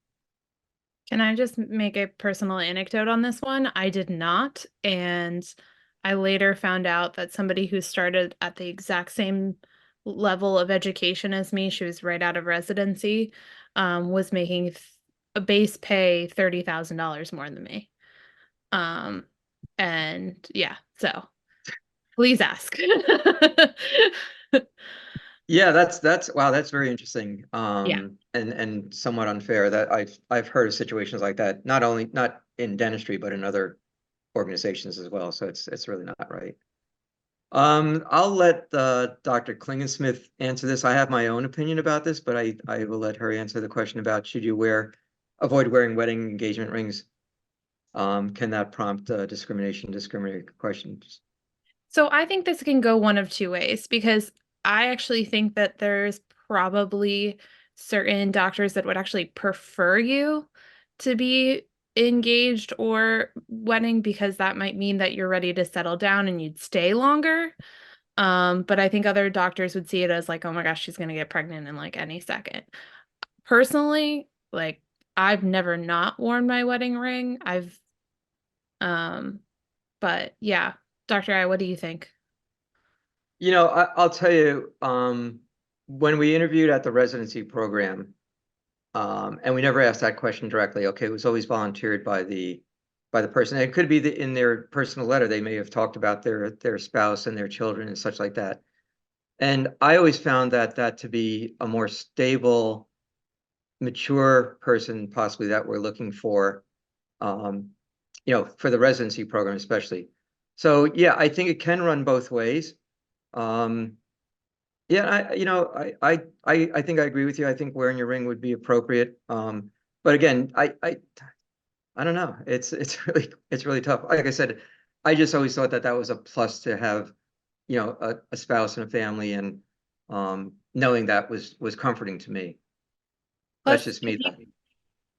Can I just make a personal anecdote on this one? I did not, and I later found out that somebody who started at the exact same level of education as me, she was right out of residency, was making a base pay $30,000 more than me. And yeah, so please ask. Yeah, that's wow, that's very interesting. Yeah. And somewhat unfair that I've heard of situations like that, not in dentistry, but in other organizations as well. So it's really not right. I'll let Dr. Klingensmith answer this. I have my own opinion about this, but I will let her answer the question about should you avoid wearing wedding engagement rings? Can that prompt discriminatory questions? So I think this can go one of two ways because I actually think that there's probably certain doctors that would actually prefer you to be engaged or wedding because that might mean that you're ready to settle down and you'd stay longer. But I think other doctors would see it as like, oh my gosh, she's gonna get pregnant in like any second. Personally, like I've never not worn my wedding ring. Um, but yeah, Dr. I, what do you think? I'll tell you, when we interviewed at the residency program, and we never asked that question directly. Okay, it was always volunteered by the person. It could be in their personal letter. They may have talked about their spouse and their children and such like that. And I always found that to be a more stable, mature person, possibly that we're looking for, for the residency program especially. So yeah, I think it can run both ways. Yeah, I think I agree with you. I think wearing your ring would be appropriate. But again, I don't know. It's really tough. Like I said, I just always thought that was a plus to have, a spouse and a family, and knowing that was comforting to me. That's Plus, just me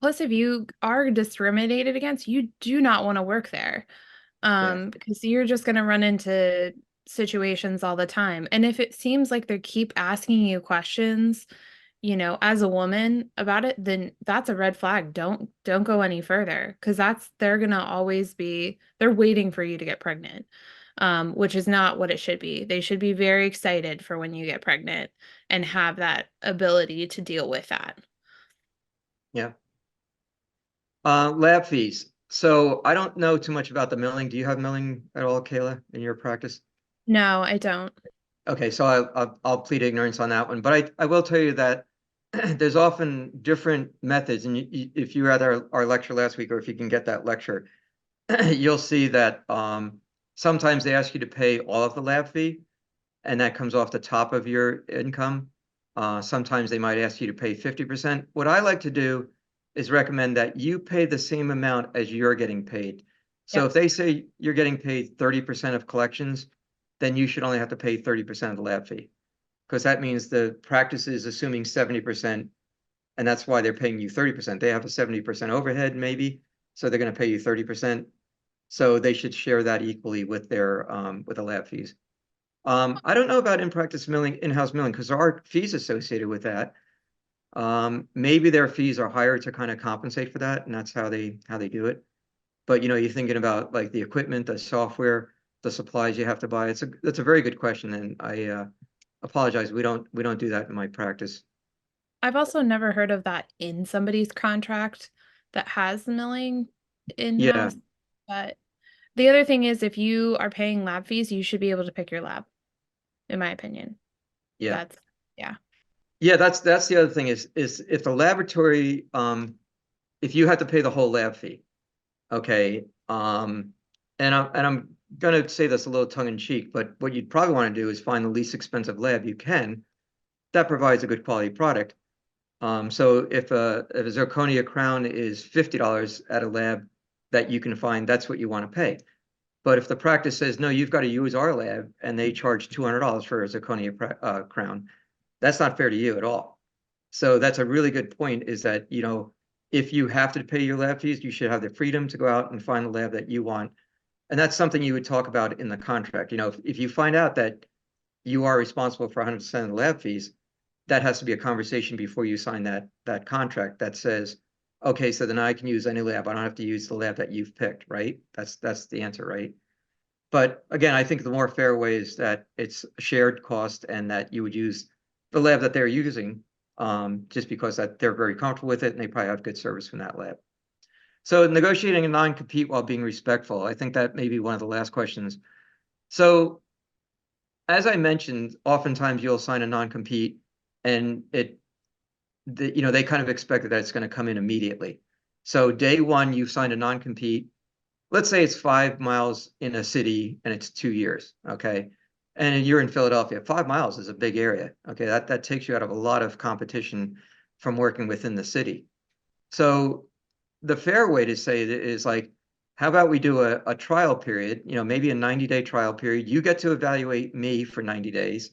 though. if you are discriminated against, you do not want to work there. Yeah. Because you're just going to run into situations all the time. And if it seems like they keep asking you questions, as a woman about it, then that's a red flag. Don't go any further because they're going to always they're waiting for you to get pregnant. Which is not what it should be. They should be very excited for when you get pregnant and have that ability to deal with that. Yeah. Lab fees. So I don't know too much about the milling. Do you have milling at all, Kayla, in your practice? No, I don't. Okay, so I'll plead ignorance on that one, but I will tell you that there's often different methods, and if you were at our lecture last week, or if you can get that lecture, you'll see that sometimes they ask you to pay all of the lab fee, and that comes off the top of your income. Sometimes they might ask you to pay 50%. What I like to do is recommend that you pay the same amount as you're getting paid. So Yep. if they say you're getting paid 30% of collections, then you should only have to pay 30% of the lab fee, because that means the practice is assuming 70%, and that's why they're paying you 30%. They have a 70% overhead maybe, so they're going to pay you 30%. So they should share that equally with with the lab fees. I don't know about in-practice milling, in-house milling, because there are fees associated with that. Maybe their fees are higher to kind of compensate for that, and that's how they do it. But you're thinking about like the equipment, the software, the supplies you have to buy. That's a very good question, and I apologize. We don't do that in my practice. I've also never heard of that in somebody's contract that has the milling Yeah, in-house. But the other thing is if you are paying lab fees, you should be able to pick your lab, in my opinion. yeah. That's yeah. Yeah, that's the other thing is if the laboratory, if you had to pay the whole lab fee, okay, and I'm gonna say this a little tongue in cheek, but what you'd probably want to do is find the least expensive lab you can that provides a good quality product. So if a zirconia crown is $50 at a lab that you can find, that's what you want to pay. But if the practice says, no, you've got to use our lab and they charge $200 for a zirconia crown, that's not fair to you at all. So that's a really good point is that, if you have to pay your lab fees, you should have the freedom to go out and find the lab that you want. And that's something you would talk about in the contract. If you find out that you are responsible for 100% of the lab fees, that has to be a conversation before you sign that contract that says, okay, so then I can use any lab. I don't have to use the lab that you've picked, right? That's the answer, right? But again, I think the more fair way is that it's a shared cost and that you would use the lab that they're using, just because that they're very comfortable with it and they probably have good service from that lab. So negotiating a non-compete while being respectful, I think that may be one of the last questions. So as I mentioned, oftentimes you'll sign a non-compete and they kind of expect that it's going to come in immediately. So day one, you've signed a non-compete. Let's say it's 5 miles in a city and it's 2 years, okay? And you're in Philadelphia. 5 miles is a big area, okay? That takes you out of a lot of competition from working within the city. So the fair way to say it is like, how about we do a trial period, maybe a 90-day trial period. You get to evaluate me for 90 days.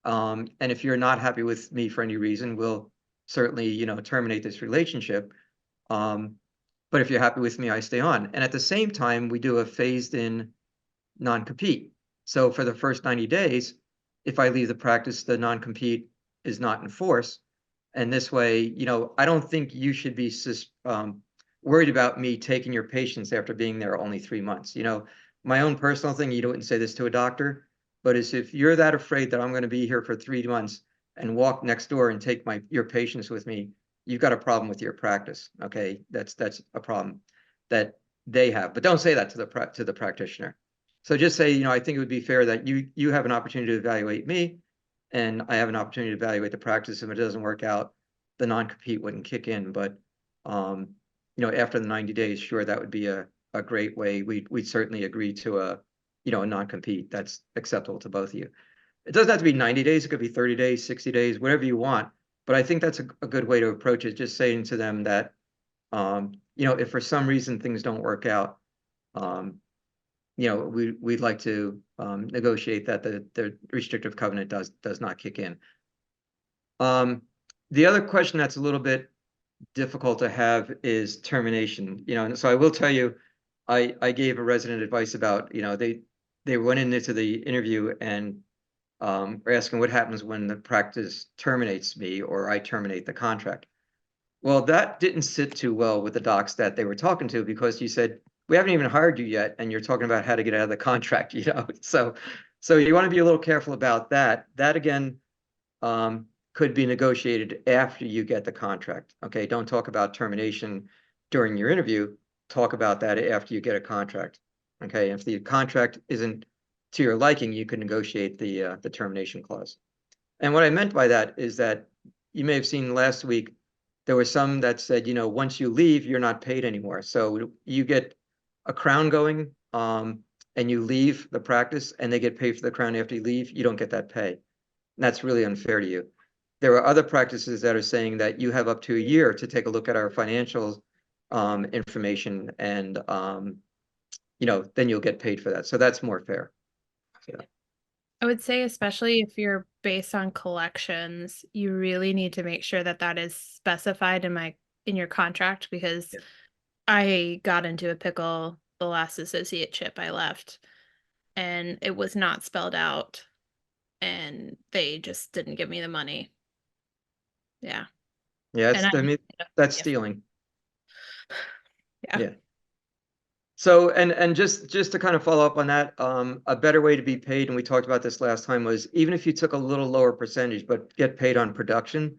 And if you're not happy with me for any reason, we'll certainly, terminate this relationship. Um, but if you're happy with me, I stay on. And at the same time, we do a phased in non-compete. So for the first 90 days, if I leave the practice, the non-compete is not in force. And this way, I don't think you should be worried about me taking your patients after being there only 3 months. My own personal thing, you wouldn't say this to a doctor, but is if you're that afraid that I'm going to be here for 3 months and walk next door and take your patients with me, you've got a problem with your practice. Okay, that's a problem that they have. But don't say that to the practitioner. So just say, I think it would be fair that you have an opportunity to evaluate me, and I have an opportunity to evaluate the practice. If it doesn't work out, the non-compete wouldn't kick in. But after the 90 days, sure, that would be a great way. We'd certainly agree to a non-compete that's acceptable to both of you. It doesn't have to be 90 days. It could be 30 days, 60 days, whatever you want. But I think that's a good way to approach it. Just saying to them that, if for some reason things don't work out, we'd like to negotiate that the restrictive covenant does not kick in. The other question that's a little bit difficult to have is termination. And so I will tell you, I gave a resident advice about, they went into the interview and were asking what happens when the practice terminates me or I terminate the contract. Well, that didn't sit too well with the docs that they were talking to because you said, we haven't even hired you yet, and you're talking about how to get out of the contract, So you want to be a little careful about that. That again could be negotiated after you get the contract. Okay, don't talk about termination during your interview. Talk about that after you get a contract. Okay, if the contract isn't to your liking, you can negotiate the termination clause. And what I meant by that is that you may have seen last week, there were some that said, once you leave, you're not paid anymore. So you get a crown going, and you leave the practice and they get paid for the crown after you leave, you don't get that pay. That's really unfair to you. There are other practices that are saying that you have up to a year to take a look at our financial information and, then you'll get paid for that. So that's more fair. Yeah. I would say, especially if you're based on collections, you really need to make sure that that is specified in your contract because Yeah. I got into a pickle the last associate chip I left, and it was not spelled out, and they just didn't give me the money. Yeah. Yeah, And I mean, that's stealing. Yeah. Yeah. So, and just to kind of follow up on that, a better way to be paid, and we talked about this last time, was even if you took a little lower percentage, but get paid on production,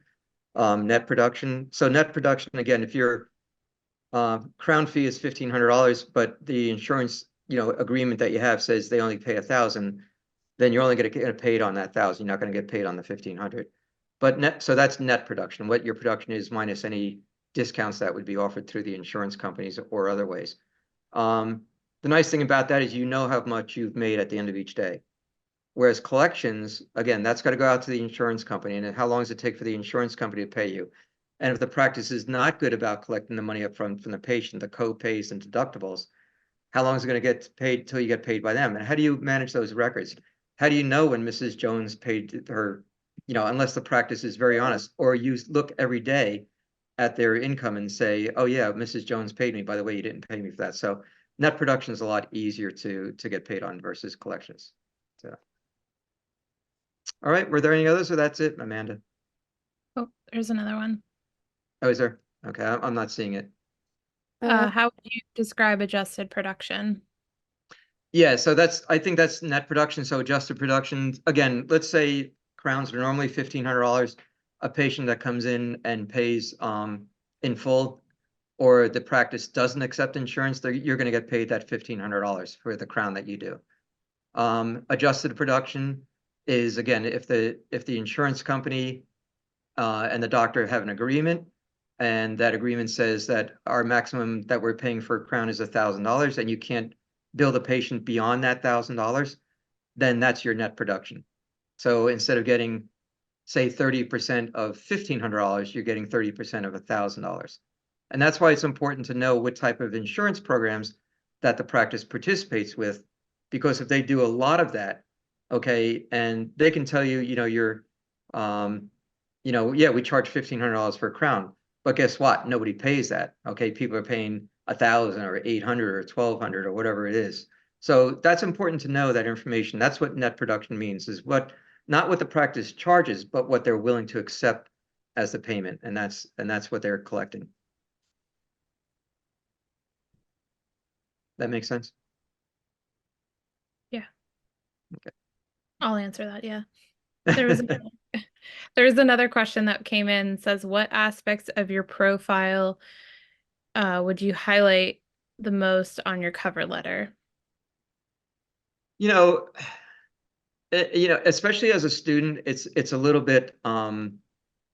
net production. So net production, again, if your crown fee is $1,500, but the insurance, agreement that you have says they only pay 1,000, then you're only going to get paid on that 1,000. You're not going to get paid on the 1,500. But so that's net production, what your production is minus any discounts that would be offered through the insurance companies or other ways. The nice thing about that is you know how much you've made at the end of each day. Whereas collections, again, that's got to go out to the insurance company. And how long does it take for the insurance company to pay you? And if the practice is not good about collecting the money up front from the patient, the co-pays and deductibles, how long is it going to get paid till you get paid by them? And how do you manage those records? How do you know when Mrs. Jones paid her, unless the practice is very honest, or you look every day at their income and say, oh yeah, Mrs. Jones paid me. By the way, you didn't pay me for that. So net production is a lot easier to get paid on versus collections. So, all right, were there any others, or that's it, Amanda? Oh, there's another one. Oh, is there? Okay, I'm not seeing it. How would you describe adjusted production? Yeah, so I think that's net production. So adjusted production, again, let's say crowns are normally $1,500. A patient that comes in and pays in full, or the practice doesn't accept insurance, you're going to get paid that $1,500 for the crown that you do. Adjusted production is, again, if the insurance company and the doctor have an agreement, and that agreement says that our maximum that we're paying for a crown is $1,000, and you can't bill the patient beyond that $1,000, then that's your net production. So instead of getting, say, 30% of $1,500, you're getting 30% of $1,000. And that's why it's important to know what type of insurance programs that the practice participates with, because if they do a lot of that, okay, and they can tell you, you're, yeah, we charge $1,500 for a crown, but guess what? Nobody pays that. Okay, people are paying 1,000 or 800 or 1,200 or whatever it is. So that's important to know that information. That's what net production means, is not what the practice charges, but what they're willing to accept as the payment, and that's what they're collecting. That makes sense? Yeah. Okay. I'll answer that. Yeah. There was there's another question that came in, says, what aspects of your profile would you highlight the most on your cover letter? Especially as a student, it's a little bit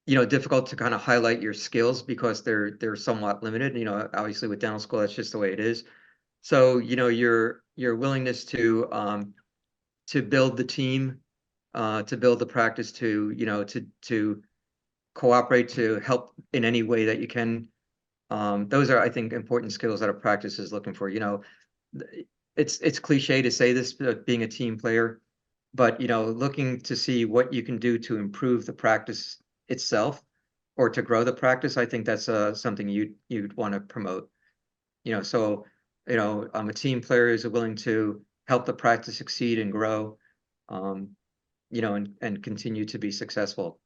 difficult to kind of highlight your skills because they're somewhat limited. Obviously with dental school, that's just the way it is. So, your willingness to build the team, to build the practice, to cooperate, to help in any way that you can. Those are, I think, important skills that a practice is looking for. It's cliche to say this, being a team player, but looking to see what you can do to improve the practice itself or to grow the practice. I think that's something you'd want to promote. So a team player is willing to help the practice succeed and grow, and continue to be successful.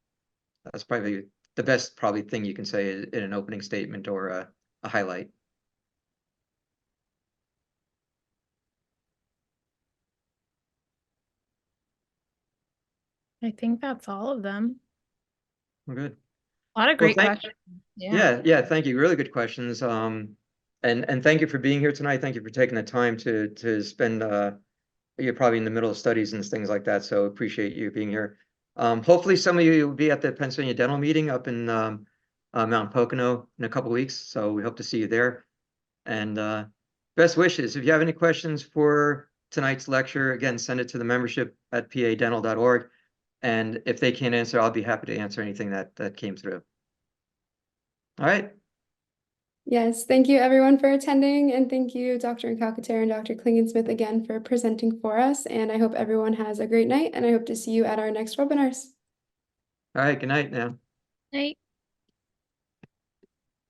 That's probably the best thing you can say in an opening statement or a highlight. I think that's all of them. Well, good. A lot of great questions. Yeah, thank you. Really good questions. And thank you for being here tonight. Thank you for taking the time to spend. You're probably in the middle of studies and things like that, so appreciate you being here. Hopefully, some of you will be at the Pennsylvania Dental Meeting up in Mount Pocono in a couple weeks. So we hope to see you there. And best wishes. If you have any questions for tonight's lecture, again, send it to the membership at padental.org. And if they can't answer, I'll be happy to answer anything that came through. All right. Yes, thank you everyone for attending, and thank you Dr. Incalcaterra and Dr. Klingensmith again for presenting for us, and I hope everyone has a great night, and I hope to see you at our next webinars. All right, good night now. Night.